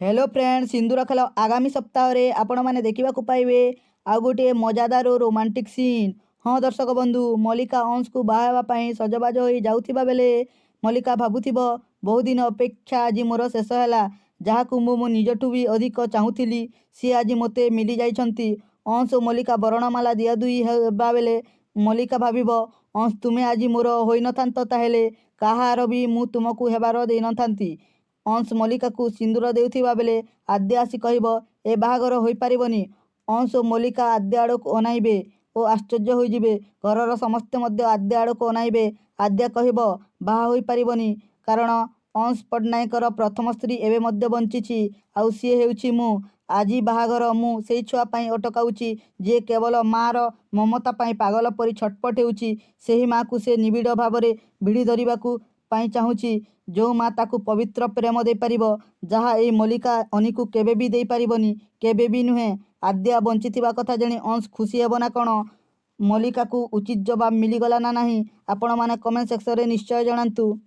Hello friends, सिंदूर खेल आगामी सप्ताह रे आपण मैंने देखा पाइबे आउ गोटे मजादार और रोमांटिक सीन। हाँ दर्शक बंधु, मल्लिका अंश को बाहावाई सजबाज हो जाउथिबा बेले मल्लिका भाबुथिबो बहुत दिन अपेक्षा आज मोर शेष है, जहाँ मु निजठू भी अधिक चाहूली सी आज मते मिली जाइछंती। अंश और मल्लिका बरणमाला दिया दुई हेबा बेले मल्लिका भाबिबो अंश तुमे आज मोर होई नथांत ताहेले काहार भी मु तुमको हेबार देई नथांती। अंश मल्लिका को सिंदूर देउथिबा बेले आद्य आसी कहब ए बाहागर होई पारिबनी। अंश और मल्लिका आद्य आड़क अनाइबे ओ आश्चर्य होइजिबे। घरर समस्ते मध्य आद्य आड़क अनाइबे। आद्या कहब बाहा होई पारिबनी कारण अंश पट्टनायकर प्रथम स्त्री एवं मध्य बंचिछि आउ सी हेउछि मु। आजी बाहागर मु सेई छुआ पाई अटकाउछि जे केवल मार ममता पाई पागल परी छटपट हेउछि। सेही माँ को से निबिड़ भावरे भिड़ी धरिबाकू पाई चाहूछि, जो माँ ताकू पवित्र प्रेम दे पारिबो जहाँ ए मल्लिका अनिकू केबे भी दे पारिबनी, केबे भी नुहे। आद्या बंचिथिबा कथा जानी अंश खुशी हेबो ना कण? मल्लिका को उचित जवाब मिलीगला ना नहीं? आपण माने कमेंट सेक्शन रे निश्चय जणांतु।